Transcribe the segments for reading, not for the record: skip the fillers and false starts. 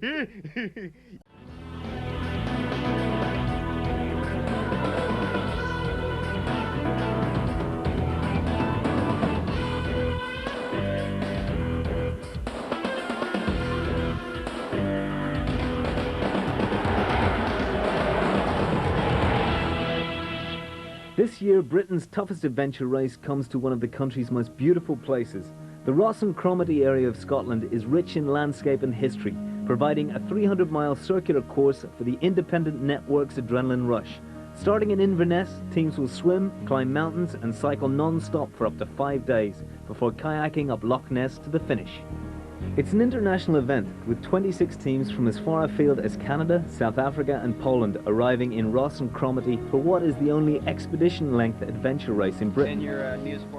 This year, Britain's toughest adventure race comes to one of the country's most beautiful places. The Ross and Cromarty area of Scotland is rich in landscape and history, providing a 300-mile circular course for the independent network's adrenaline rush. Starting in Inverness, teams will swim, climb mountains and cycle non-stop for up to 5 days before kayaking up Loch Ness to the finish. It's an international event with 26 teams from as far afield as Canada, South Africa and Poland arriving in Ross and Cromarty for what is the only expedition-length adventure race in Britain.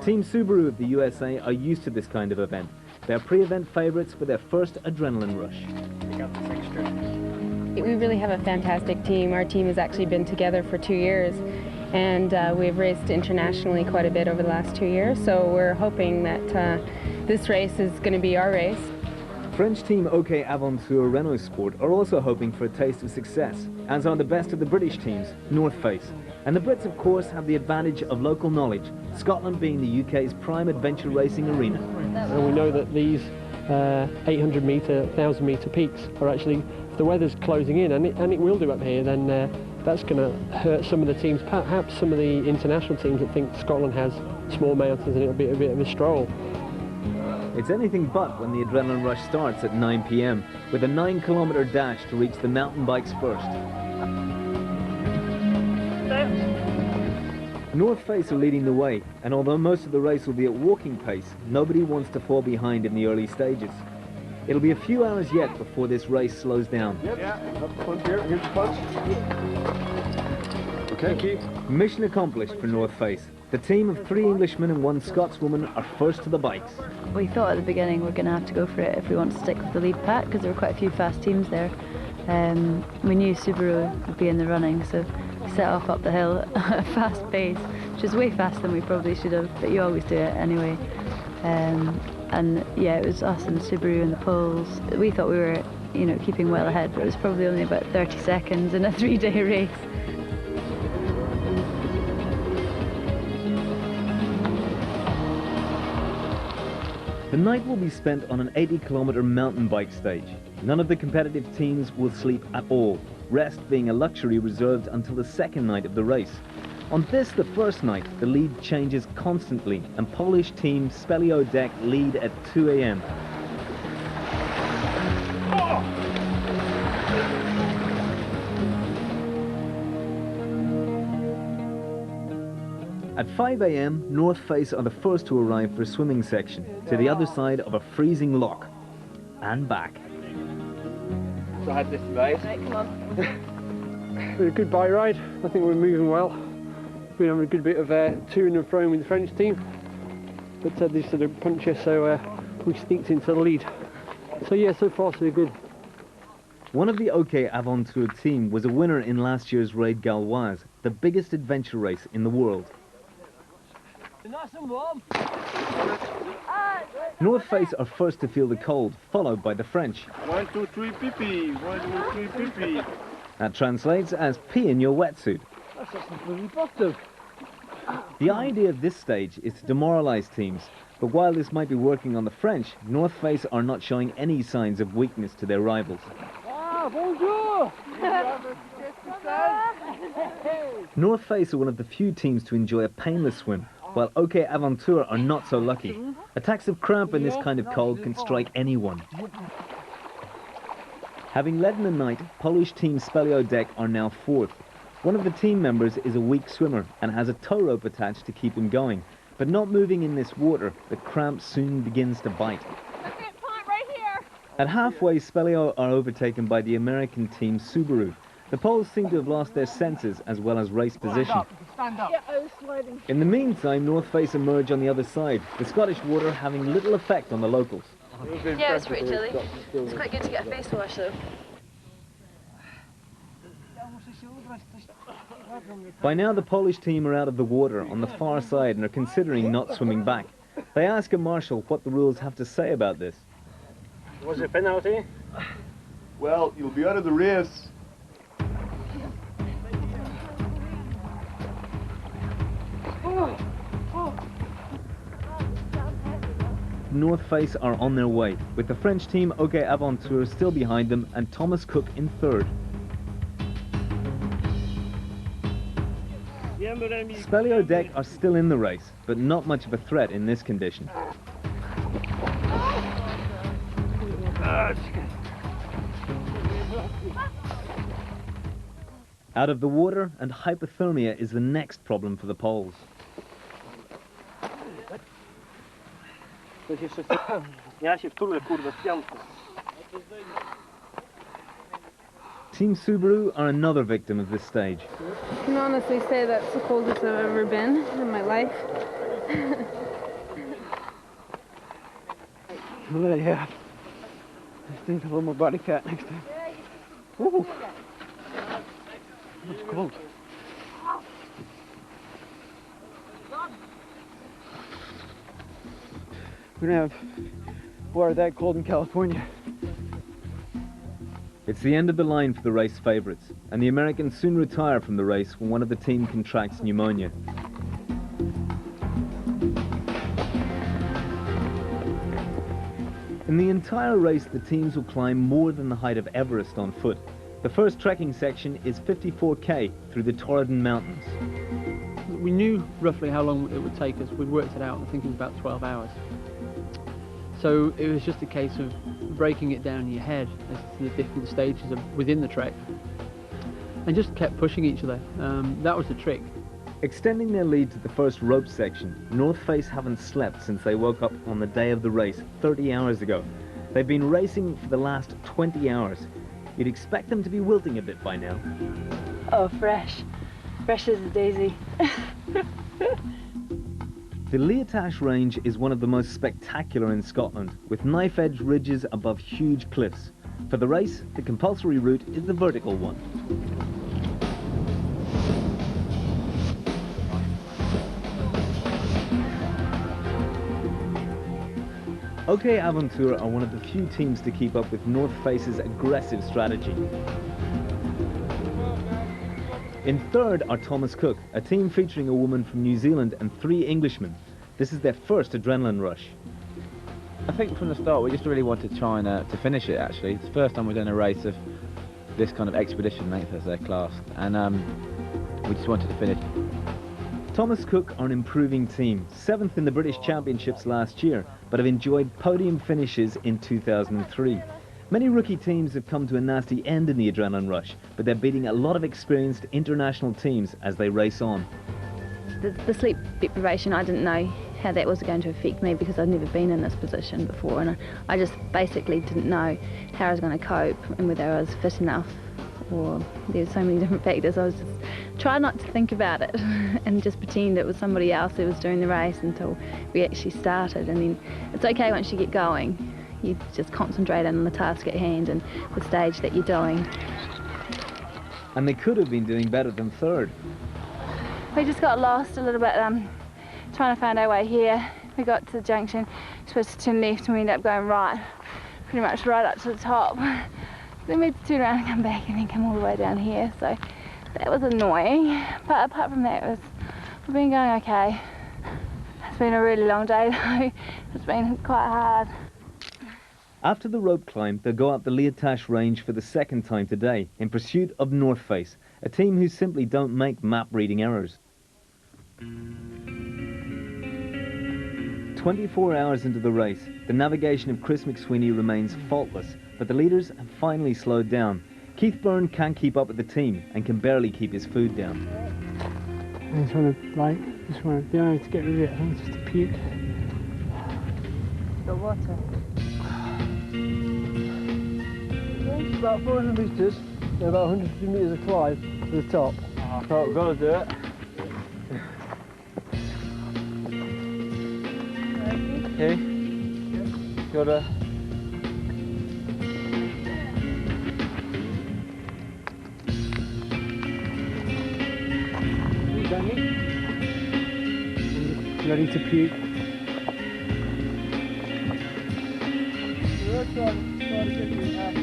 Team Subaru of the USA are used to this kind of event. They're pre-event favourites for their first adrenaline rush. We really have a fantastic team. Our team has actually been together for 2 years and we've raced internationally quite a bit over the last 2 years, so we're hoping that this race is going to be our race. French team OK Aventure Renault Sport are also hoping for a taste of success, as are the best of the British teams, North Face. And the Brits, of course, have the advantage of local knowledge, Scotland being the UK's prime adventure racing arena. And we know that these 800-metre, 1,000-metre peaks are actually, if the weather's closing in, and it will do up here, then that's going to hurt some of the teams, perhaps some of the international teams that think Scotland has small mountains and it'll be a bit of a stroll. It's anything but when the adrenaline rush starts at 9 p.m. with a 9-kilometre dash to reach the mountain bikes first. North Face are leading the way, and although most of the race will be at walking pace, nobody wants to fall behind in the early stages. It'll be a few hours yet before this race slows down. Yep. Here's the punch. Okay. Thank you. Mission accomplished for North Face. The team of 3 Englishmen and 1 Scotswoman are first to the bikes. We thought at the beginning we're going to have to go for it if we want to stick with the lead pack, because there were quite a few fast teams there. We knew Subaru would be in the running, so we set off up the hill at a fast pace, which is way faster than we probably should have, but you always do it anyway. And yeah, it was us and Subaru and the poles. We thought we were, keeping well ahead, but it was probably only about 30 seconds in a 3-day race. The night will be spent on an 80-kilometre mountain bike stage. None of the competitive teams will sleep at all, rest being a luxury reserved until the second night of the race. On this, the first night, the lead changes constantly, and Polish team Speleo Deck lead at 2 a.m. At 5 a.m, North Face are the first to arrive for a swimming section, to the other side of a freezing loch. And back. So I had this advice. Right, come on. A good bike ride. I think we're moving well. We're having a good bit of toing and froing with the French team. But they sort of punch us, so we sneaked into the lead. So yeah, so far so good. One of the OK Aventure team was a winner in last year's Raid Galloise, the biggest adventure race in the world. Nice and warm. North Face are first to feel the cold, followed by the French. 1, 2, 3, pee-pee. 1, 2, 3, pee-pee. That translates as pee in your wetsuit. That's just really bottom. The idea of this stage is to demoralise teams, but while this might be working on the French, North Face are not showing any signs of weakness to their rivals. Ah, bonjour! North Face are one of the few teams to enjoy a painless swim, while OK Aventure are not so lucky. Attacks of cramp in this kind of cold can strike anyone. Having led in the night, Polish team Speleo Deck are now fourth. One of the team members is a weak swimmer and has a tow rope attached to keep him going. But not moving in this water, the cramp soon begins to bite. At halfway, Speleo are overtaken by the American team Subaru. The Poles seem to have lost their senses as well as race position. Stand up. Yeah, I was sliding. In the meantime, North Face emerge on the other side, the Scottish water having little effect on the locals. Yeah, it was pretty chilly. It's quite good to get a face wash though. By now, the Polish team are out of the water on the far side and are considering not swimming back. They ask a marshal what the rules have to say about this. Was it a penalty? Well, you'll be out of the race. North Face are on their way, with the French team OK Aventure still behind them and Thomas Cook in third. Speleo Deck are still in the race, but not much of a threat in this condition. Out of the water, and hypothermia is the next problem for the Poles. Team Subaru are another victim of this stage. I can honestly say that's the coldest I've ever been in my life. Yeah. I think a little more body fat next time. Ooh. It's cold. We don't have water that cold in California. It's the end of the line for the race favourites, and the Americans soon retire from the race when one of the team contracts pneumonia. In the entire race, the teams will climb more than the height of Everest on foot. The first trekking section is 54k through the Torridon Mountains. We knew roughly how long it would take us. We'd worked it out. I think it was about 12 hours. So it was just a case of breaking it down in your head as to the different stages within the trek, and just kept pushing each other. That was the trick. Extending their lead to the first rope section, North Face haven't slept since they woke up on the day of the race 30 hours ago. They've been racing for the last 20 hours. You'd expect them to be wilting a bit by now. Oh, fresh. Fresh as a daisy. The Liatash Range is one of the most spectacular in Scotland, with knife-edge ridges above huge cliffs. For the race, the compulsory route is the vertical one. OK Aventure are one of the few teams to keep up with North Face's aggressive strategy. In third are Thomas Cook, a team featuring a woman from New Zealand and 3 Englishmen. This is their first adrenaline rush. I think from the start we just really wanted to try and to finish it actually. It's the first time we've done a race of this kind of expedition length as they're classed, and we just wanted to finish. Thomas Cook are an improving team, 7th in the British Championships last year, but have enjoyed podium finishes in 2003. Many rookie teams have come to a nasty end in the adrenaline rush, but they're beating a lot of experienced international teams as they race on. The sleep deprivation, I didn't know how that was going to affect me because I'd never been in this position before, and I just basically didn't know how I was going to cope and whether I was fit enough, or there's so many different factors. I was just trying not to think about it and just pretend it was somebody else who was doing the race until we actually started. And then it's okay once you get going. You just concentrate on the task at hand and the stage that you're doing. And they could have been doing better than third. We just got lost a little bit trying to find our way here. We got to the junction, supposed to turn left, and we ended up going right, pretty much right up to the top. Then we had to turn around and come back and then come all the way down here, so that was annoying. But apart from that, we've been going okay. It's been a really long day though. It's been quite hard. After the rope climb, they'll go up the Liatash Range for the second time today in pursuit of North Face, a team who simply don't make map reading errors. 24 hours into the race, the navigation of Chris McSweeney remains faultless, but the leaders have finally slowed down. Keith Byrne can't keep up with the team and can barely keep his food down. I just want to be able to get rid of it. I think it's just a puke. The water. It's about 400 metres, about 150 metres of climb to the top. I thought we were going to do it. Okay. Gotta. Ready to puke. We're trying to get you out.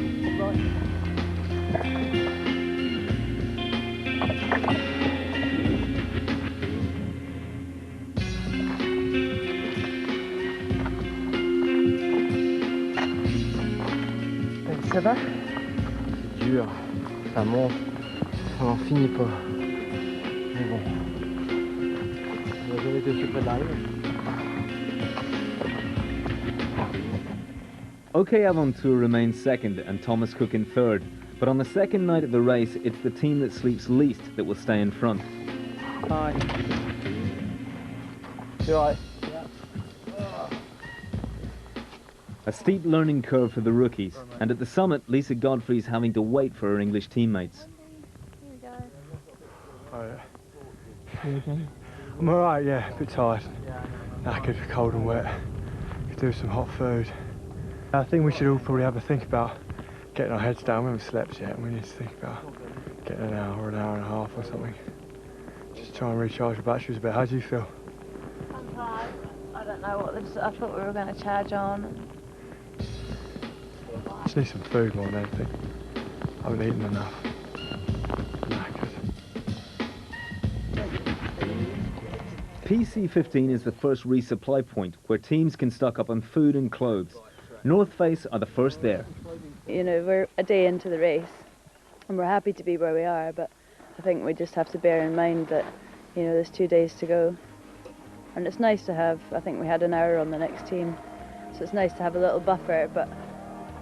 Ça va? C'est dur, ça monte, ça n'en finit pas. Mais bon, on va jamais été aussi près de l'arrivée. OK Aventure remains second and Thomas Cook in third. But on the second night of the race, it's the team that sleeps least that will stay in front. Hi. You alright? A steep learning curve for the rookies, and at the summit, Lisa Godfrey's having to wait for her English teammates. Oh, yeah. I'm alright, yeah, a bit tired. Knackered, cold and wet. Could do with some hot food. I think we should all probably have a think about getting our heads down. We haven't slept yet, and we need to think about getting an hour and a half or something. Just try and recharge the batteries a bit. How do you feel? I'm tired. I don't know what this. I thought we were going to charge on. Just need some food more than anything. I haven't eaten enough. Knackered. PC15 is the first resupply point where teams can stock up on food and clothes. North Face are the first there. You know, we're a day into the race, and we're happy to be where we are. But I think we just have to bear in mind that, you know, there's 2 days to go, and it's nice to have. I think we had an hour on the next team, so it's nice to have a little buffer. But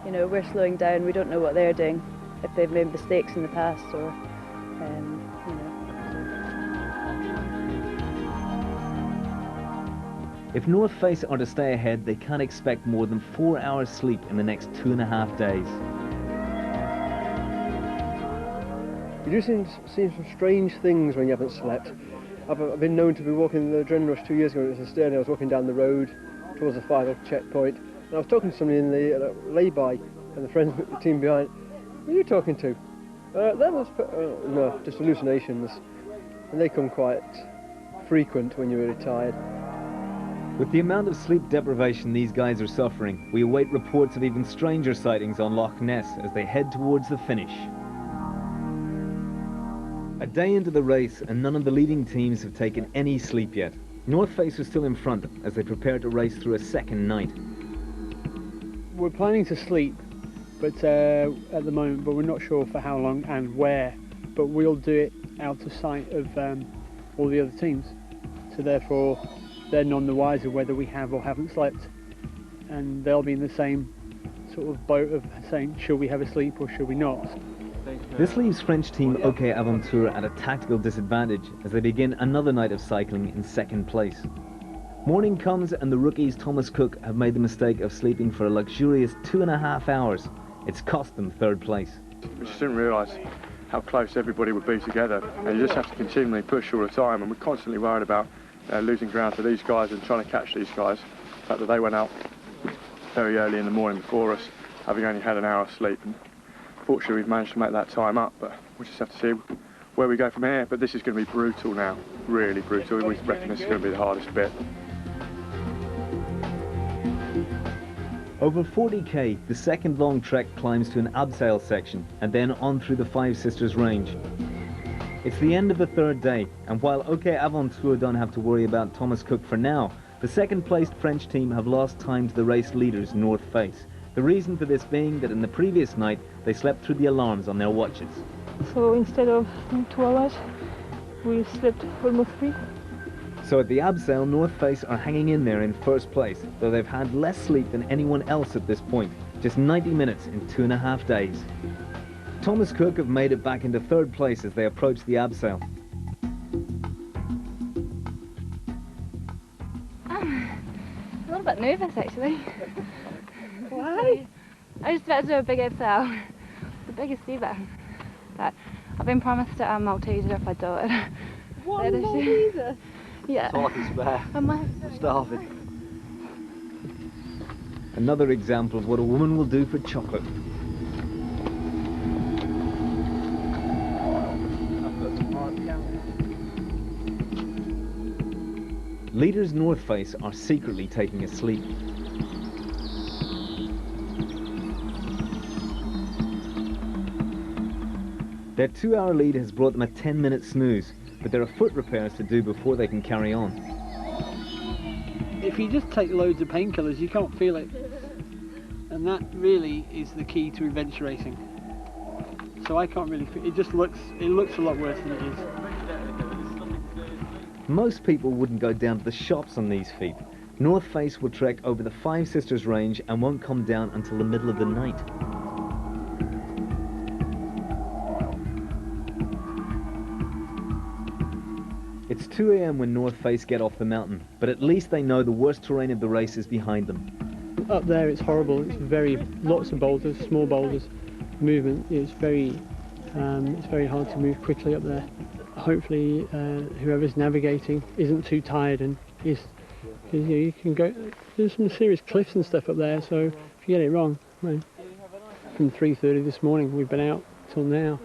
you know, we're slowing down. We don't know what they're doing, if they've made mistakes in the past, or you know. If North Face are to stay ahead, they can't expect more than 4 hours sleep in the next 2.5 days. You do see some strange things when you haven't slept. I've been known to be walking the Adrenaline Rush 2 years ago. It was a stern. I was walking down the road towards the final checkpoint, and I was talking to somebody in the lay-by, and the friends with the team behind. Who are you talking to? That was no, just hallucinations, and they come quite frequent when you're really tired. With the amount of sleep deprivation these guys are suffering, we await reports of even stranger sightings on Loch Ness as they head towards the finish. A day into the race, and none of the leading teams have taken any sleep yet. North Face are still in front as they prepare to race through a second night. We're planning to sleep, but at the moment, but we're not sure for how long and where. But we'll do it out of sight of all the other teams, so therefore they're none the wiser whether we have or haven't slept, and they'll be in the same sort of boat of saying, should we have a sleep or should we not? This leaves French team OK Aventure at a tactical disadvantage as they begin another night of cycling in second place. Morning comes and the rookies Thomas Cook have made the mistake of sleeping for a luxurious 2.5 hours. It's cost them third place. We just didn't realise how close everybody would be together, and you just have to continually push all the time, and we're constantly worried about losing ground to these guys and trying to catch these guys. The fact that they went out very early in the morning before us, having only had an hour's sleep, and fortunately we've managed to make that time up, but we just have to see where we go from here. But this is going to be brutal now, really brutal. We reckon this is going to be the hardest bit. Over 40k, the second long trek climbs to an abseil section and then on through the Five Sisters range. It's the end of the third day, and while OK Aventure don't have to worry about Thomas Cook for now, the second-placed French team have lost time to the race leaders North Face. The reason for this being that in the previous night, they slept through the alarms on their watches. So instead of 2 hours, we slept almost 3. So at the abseil, North Face are hanging in there in first place, though they've had less sleep than anyone else at this point, just 90 minutes in 2.5 days. Thomas Cook have made it back into third place as they approach the abseil. I'm a little bit nervous actually. Why? I was about to do a big abseil, the biggest ever. But I've been promised a Malteser if I do it. What, Malteser? Yeah. Talk is bad. I'm starving. Another example of what a woman will do for chocolate. Leaders North Face are secretly taking a sleep. Their 2-hour lead has brought them a 10-minute snooze, but there are foot repairs to do before they can carry on. If you just take loads of painkillers, you can't feel it. And that really is the key to adventure racing. So I can't really feel it. It looks a lot worse than it is. Most people wouldn't go down to the shops on these feet. North Face will trek over the Five Sisters range and won't come down until the middle of the night. It's 2 a.m. when North Face get off the mountain, but at least they know the worst terrain of the race is behind them. Up there it's horrible. It's lots of boulders, small boulders. Movement is very hard to move quickly up there. Hopefully whoever's navigating isn't too tired and is, because you can go, there's some serious cliffs and stuff up there, so if you get it wrong, well, from 3:30 this morning we've been out till now.